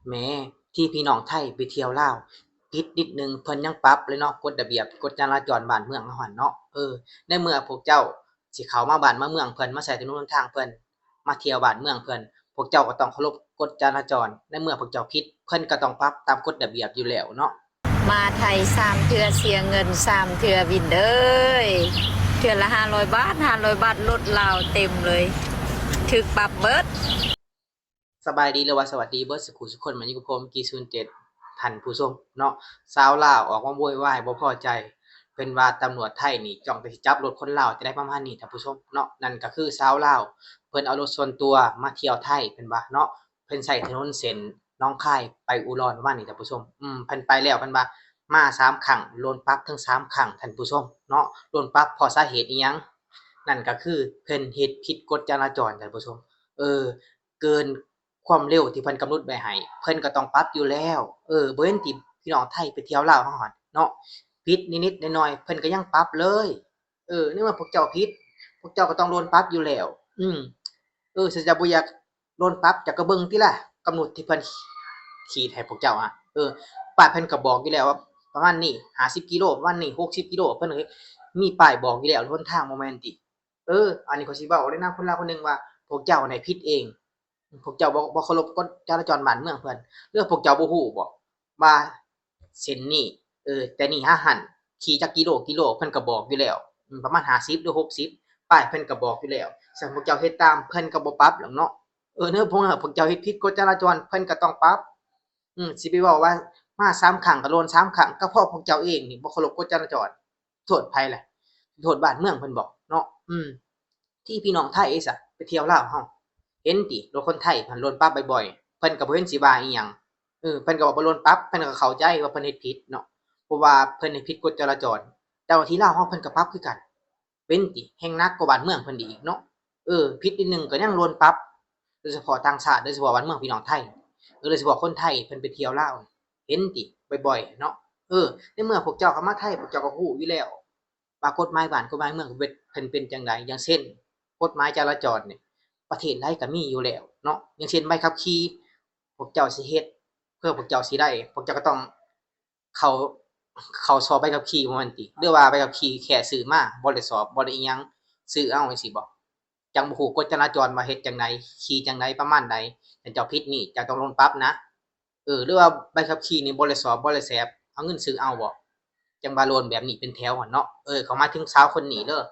แหมที่พี่น้องไทยไปเที่ยวลาวผิดนิดหนึ่งเพิ่นยังปรับเลยเนาะกฎระเบียบกฎจราจรบ้านเมืองเราหั้นเนาะในเมื่อพวกเจ้าสิเข้ามาบ้านมาเมืองเพิ่นมาใช้ถนนหนทางเพิ่นมาเที่ยวบ้านเมืองเพิ่นพวกเจ้าก็ต้องเคารพกฎจราจรในเมื่อพวกเจ้าผิดเพิ่นก็ต้องปรับตามกฎระเบียบอยู่แล้วเนาะมาไทย3เทื่อเสียเงิน3เทื่อวินเด้ยเทื่อละ500 บาทลดลาวเต็มเลยถึกปรับเบิดสบายดีหรือว่าสวัสดีเบิดสุขุสุกคนมาอยู่กับผมกี07ท่านผู้ชมเนาะชาวลาวออกมาโวยวายบ่พอใจเพิ่นว่าตำรวจไทยนี่จ้องแต่สิจับรถคนลาวจะได้ประมาณนี้ท่านผู้ชมเนาะนั่นก็คือชาวลาวเพิ่นเอารถส่วนตัวมาเที่ยวไทยเพิ่นว่าเนาะเพิ่นใช้ถนนเส้นหนองคายไปอุดรประมาณนี้ท่านผู้ชมเพิ่นไปแล้วเพิ่นว่ามา3ครั้งโดนปรับทั้ง3ครั้งท่านผู้ชมเนาะโดนปรับเพราะสาเหตุอิหยังนั่นก็คือเพิ่นเฮ็ดผิดกฎจราจรท่านผู้ชมเออ เกินความเร็วที่เพิ่นกำหนดไว้ให้เพิ่นก็ต้องปรับอยู่แล้วบ่เห็นติพี่น้องไทยไปเที่ยวลาวเฮาหั้นเนาะผิดนิดๆหน่อยๆเพิ่นก็ยังปรับเลยในเมื่อพวกเจ้าผิดพวกเจ้าก็ต้องโดนปรับอยู่แล้วถ้าเจ้าบ่อยากโดนปรับเจ้าก็เบิ่งติล่ะกำหนดที่เพิ่นขีดให้พวกเจ้าอะป้ายเพิ่นก็บอกอยู่แล้วว่าประมาณนี้50กิโลประมาณนี้60กิโลเพิ่นก็มีป้ายบอกอยู่แล้วหนทางบ่แม่นติอันนี้ข้อยสิเว้าในนามคนลาวคนหนึ่งว่าพวกเจ้าน่ะผิดเอง พวกเจ้าบ่เคารพกฎจราจรบ้านเมืองเพิ่นหรือพวกเจ้าบ่ฮู้บ่ว่าเส้นนี้แต่นี่หาหั้นขี่จักกิโลเพิ่นก็บอกอยู่แล้วประมาณ50หรือ60ป้ายเพิ่นก็บอกอยู่แล้วซั้นพวกเจ้าเฮ็ดตามเพิ่นก็บ่ปรับหรอกเนาะเนื่อพวกพวกเจ้าเฮ็ดผิดกฎจราจรเพิ่นก็ต้องปรับสิไปเว้าว่ามา3ครั้งก็โดน3ครั้งก็เพราะพวกเจ้าเองนี่บ่เคารพกฎจราจรโทษไผล่ะโทษบ้านเมืองเพิ่นบ่เนาะที่พี่น้องไทยซะไปเที่ยวลาวเฮา เห็นติรถคนไทยหั้นโดนปรับบ่อยๆเพิ่นก็บ่เห็นสิว่าอิหยังเพิ่นก็บอกว่าโดนปรับเพิ่นก็เข้าใจว่าเพิ่นเฮ็ดผิดเนาะเพราะว่าเพิ่นเฮ็ดผิดกฎจราจรแต่ว่าที่ลาวเราเพิ่นก็ปรับคือกันเป็นติแฮ่งหนักกว่าบ้านเมืองเพิ่นอีกเนาะผิดนิดหนึ่งก็ยังโดนปรับโดยเฉพาะต่างชาติโดยเฉพาะบ้านเมืองพี่น้องไทยโดยเฉพาะคนไทยเพิ่นไปเที่ยวลาวเห็นติบ่อยๆเนาะในเมื่อพวกเจ้าเข้ามาไทยพวกเจ้าก็รู้อยู่แล้วว่ากฎหมายบ้านกฎหมายเมืองเพิ่นเป็นจั่งใดอย่างเช่นกฎหมายจราจรนี่ ประเทศใดก็มีอยู่แล้วเนาะอย่างเช่นใบขับขี่พวกเจ้าสิเฮ็ดเพื่อพวกเจ้าสิได้พวกเจ้าก็ต้องเข้าเข้าสอบใบขับขี่บ่แม่นติหรือว่าใบขับขี่แค่ซื้อมาบ่ได้สอบบ่ได้อิหยังซื้อเอาจังซี้บ่จังบ่ฮู้กฎจราจรว่าเฮ็ดจั่งใดขี่จั่งใดประมาณใดถ้าเจ้าผิดนี่เจ้าต้องโดนปรับนะหรือว่าใบขับขี่นี่บ่ได้สอบบ่ได้แสบเอาเงินซื้อเอาบ่จังว่าโลนแบบนี้เป็นแถวหั้นเนาะเขามาถึงสาวคนนี้เด้อ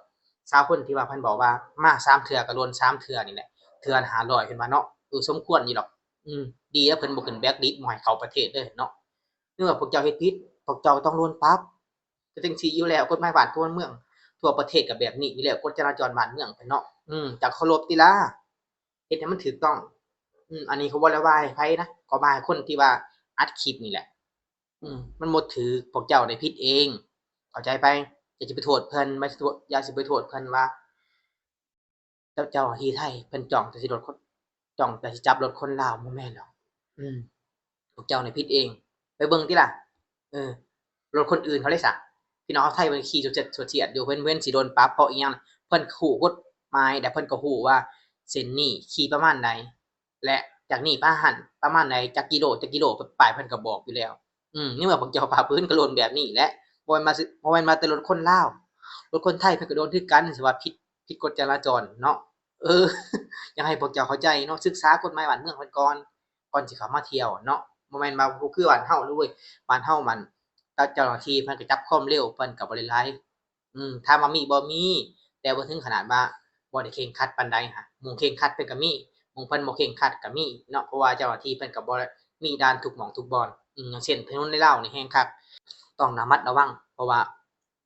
สาวคนที่ว่าเพิ่นบอกว่ามา3เทื่อก็โลน3เทื่อนี่แหละ เทื่อละ500เพิ่นว่าเนาะสมควรอยู่ดอกดีแล้วเพิ่นบ่ขึ้นแบล็กลิสต์บ่ให้เข้าประเทศเด้อเนาะเมื่อพวกเจ้าเฮ็ดผิดพวกเจ้าต้องโดนปรับก็จังซี้อยู่แล้วกฎหมายบ้านทั่วเมืองทั่วประเทศก็แบบนี้อยู่แล้วกฎจราจรบ้านเมืองเพิ่นเนาะจักเคารพติล่ะเฮ็ดให้มันถูกต้องอันนี้เขาบ่ได้ว่าให้ไผนะเขาว่าให้คนที่ว่าอัดคลิปนี่แหละมันบ่ถูกพวกเจ้าได้ผิดเองเข้าใจไปอย่าสิไปโทษเพิ่นไม่โทษอย่าสิไปโทษเพิ่นว่า เจ้าหน้าที่ไทยเพิ่นจ้องแต่สิรถคนจ้องแต่สิจับรถคนลาวบ่แม่นดอกอืมพวกเจ้านี่ผิดเองไปเบิ่งติล่ะเออรถคนอื่นเขาเลยซะพี่น้องชาวไทยเพิ่นขี่สดเฉียดอยู่เพิ่นสิโดนปรับเพราะอิหยังเพิ่นรู้กฎหมายและเพิ่นก็รู้ว่าเส้นนี้ขี่ประมาณใดและจากนี้ไปหั้นประมาณใดจักกิโลป้ายเพิ่นก็บอกอยู่แล้วในเมื่อพวกเจ้าฝ่าฝืนก็โดนแบบนี้แหละบ่แม่นมาแต่รถคนลาวรถคนไทยเพิ่นก็โดนคือกันสิว่าผิดกฎจราจรเนาะ เอออยากให้พวกเจ้าเข้าใจเนาะศึกษากฎหมายบ้านเมืองเพิ่นก่อนสิเข้ามาเที่ยวเนาะบ่แม่นว่าคือบ้านเฮาเลยเว้ยบ้านเฮามันถ้าเจ้าหน้าที่เพิ่นก็จับความเร็วเพิ่นก็บ่ได้หลายถามว่ามีบ่มีแต่บ่ถึงขนาดว่าบ่ได้เคร่งครัดปานใดหั้นหม้องเคร่งครัดเพิ่นก็มีหม้องเพิ่นบ่เคร่งครัดก็มีเนาะเพราะว่าเจ้าหน้าที่เพิ่นก็บ่ได้มีด่านทุกหม้องทุกบ่อนอย่างเช่นถนนในลาวนี่แฮ่งคักต้องระมัดระวังเพราะว่า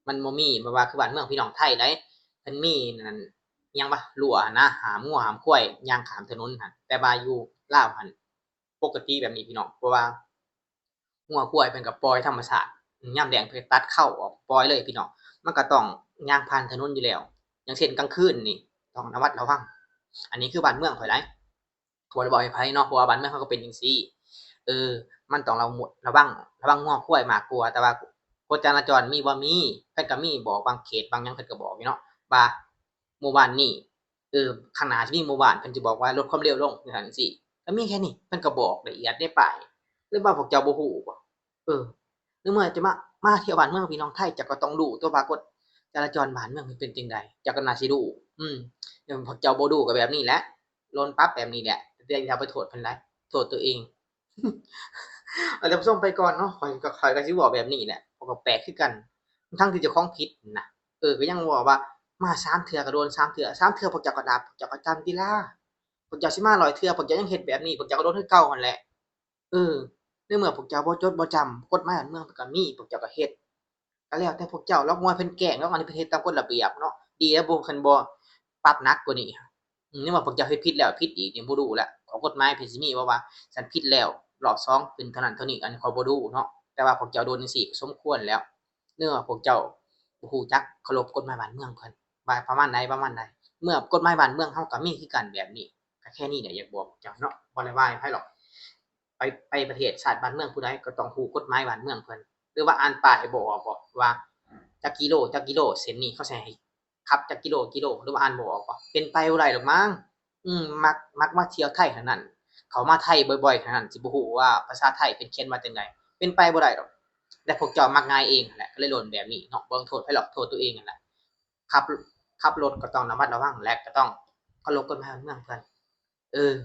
มันบ่มีแบบว่าคือบ้านเมืองพี่น้องไทยได้เพิ่นมีนั่น อิหยังวะรั้วนะห้ามงัวห้ามควายย่างข้ามถนนหั้นแต่ว่าอยู่ลาวหั้นปกติแบบนี้พี่น้องเพราะว่างัวควายเพิ่นก็ปล่อยธรรมชาติยามแล้งเพิ่นก็ตัดเข้าออกปล่อยเลยพี่น้องมันก็ต้องย่างผ่านถนนอยู่แล้วอย่างเช่นกลางคืนนี่ต้องระมัดระวังอันนี้คือบ้านเมืองข้อยได้บ่ได้บอกให้ไผเนาะเพราะว่าบ้านเมืองเขาก็เป็นจังซี่เออมันต้องระวังงัวควายมากกว่าแต่ว่ากฎจราจรมีบ่มีเพิ่นก็มีบอกบางเขตบางหยังเพิ่นก็บอกอยู่เนาะว่า หมู่บ้านนี้ข้างหน้าสิมีหมู่บ้านเพิ่นสิบอกว่าลดความเร็วลงจังซั่นจังซี้ก็มีแค่นี้เพิ่นก็บอกละเอียดในป้าย รือว่าพวกเจ้าบ่ฮู้บ่หรือเมื่อจะมาเที่ยวบ้านเมืองพี่น้องไทยเจ้าก็ต้องรู้ตัวว่ากฎจราจรบ้านเมืองมันเป็นจังใดเจ้าก็น่าสิรู้เดี๋ยวพวกเจ้าบ่รู้ก็แบบนี้แหละโดนปรับแบบนี้แหละแต่อย่าไปโทษเพิ่นหลายโทษตัวเอง เอาท่านผู้ชมไปก่อนเนาะข้อยก็สิเว้าแบบนี้แหละข้อยก็แปลกคือกันทั้งที่เจ้าของผิดน่ะก็ยังเว้าว่ามา3เทื่อก็โดน3เทื่อ3เทื่อพวกเจ้าก็ดับพวกเจ้าก็จำติล่ะพวกเจ้าสิมา100เทื่อพวกเจ้ายังเฮ็ดแบบนี้พวกเจ้าก็โดนคือเก่าหั่นแหละเออในเมื่อพวกเจ้าบ่จดบ่จำกฎหมายบ้านเมืองเพิ่นก็มีพวกเจ้าก็เฮ็ดก็แล้วแต่พวกเจ้าลอกมวยเพิ่นแกล้งแล้วอันนี้เพิ่นเฮ็ดตามกฎระเบียบเนาะดีแล้วเพิ่นบ่ปรับหนักกว่านี้ในเมื่อพวกเจ้าเฮ็ดผิดแล้วผิดอีกนี่บ่รู้แล้วของกฎหมายเพิ่นสิมีว่าฉันผิดแล้วรอบ2เป็นเท่านั้นเท่านี้อันนี้ข้อยบ่รู้เนาะแต่ว่าพวกเจ้าโดนจังซี่ก็สมควรแล้วเนื่อพวกเจ้าบ่ฮู้จักเคารพกฎหมายบ้านเมืองเพิ่นว่าประมาณใดเมื่อกฎหมายบ้านเมืองเฮาก็มีคือกันแบบนี้ก็แค่นี้แหละอยากบอกพวกเจ้าเนาะบ่ได้ว่าให้ไผหรอกไปประเทศชาติบ้านเมืองผู้ใดก็ต้องฮู้กฎหมายบ้านเมืองเพิ่นหรือว่าอ่านป้ายบ่ออกบ่ว่าจักกิโลเส้นนี้เขาสิให้ขับจักกิโลหรือว่าอ่านบ่ออกบ่เป็นไปบ่ได้ดอกมั้งมักมาเที่ยวไทยเท่านั้นเขามาไทยบ่อยๆเท่านั้นสิบ่ฮู้ว่าภาษาไทยเพิ่นเขียนว่าจั่งใดเป็นไปบ่ได้ดอกแต่พวกเจ้ามักง่ายเองนั่นแหละก็เลยโดนแบบนี้เนาะบ่ต้องโทษไผหรอกโทษตัวเองนั่นแหละขับขับรถก็ต้องระมัดระวังและก็ต้องเคารพกฎหมายบ้านเมืองเพิ่น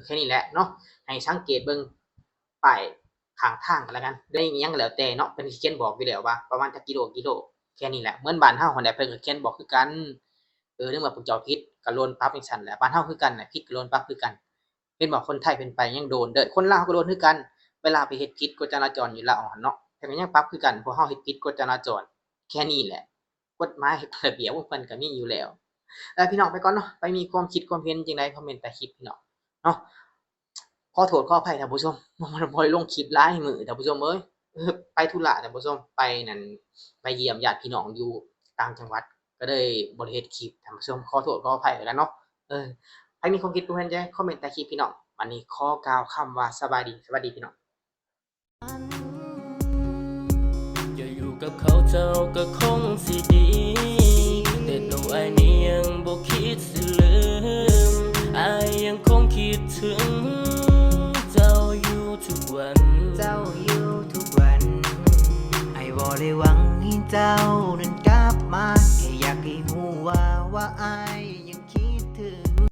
แค่นี้แหละเนาะให้สังเกตเบิ่งป้ายข้างทางก็แล้วกันได้อิหยังก็แล้วแต่เนาะเพิ่นสิเขียนบอกอยู่แล้วว่าประมาณจักกิโลแค่นี้แหละเหมือนบ้านเฮาหั้นแหละเพิ่นก็เขียนบอกคือกันในเมื่อพวกเจ้าผิดก็โดนปรับจังซั่นแหละบ้านเฮาคือกันน่ะผิดก็โดนปรับคือกันเห็นบ่คนไทยเพิ่นไปยังโดนเด้อคนลาวก็โดนคือกันเวลาไปเฮ็ดผิดกฎจราจรอยู่ลาวหั่นเนาะเพิ่นก็ยังปรับคือกันเพราะเฮาเฮ็ดผิดกฎจราจรแค่นี้แหละกฎหมายระเบียบของเพิ่นก็มีอยู่แล้วพี่น้องไปก่อนเนาะไปมีความคิดความเห็นจังไดคอมเมนต์ใต้คลิปพี่น้องเนาะขอโทษขออภัยท่านผู้ชมบ่ได้ลงคลิปหลายมื้อท่านผู้ชมเอ้ยไปธุระท่านผู้ชมไปนั่นไปเยี่ยมญาติพี่น้องอยู่ต่างจังหวัดก็เลยบ่ได้เฮ็ดคลิปท่านผู้ชมขอโทษขออภัยแล้วกันเนาะใครมีความคิดความเห็นจังไดคอมเมนต์ใต้คลิปพี่น้องวันนี้ขอกล่าวคำว่าสบายดีสวัสดีพี่น้อง อย่าอยู่กับเขาเจ้าก็คงสิดีแต่ตัวอ้ายนี่ยังบ่คิดสิลืมอ้ายยังคงคิดถึงเจ้าอยู่ทุกวัน ไอ้บ่ได้หวังให้เจ้านั้นกลับมาแค่อยากให้รู้ว่าอ้าย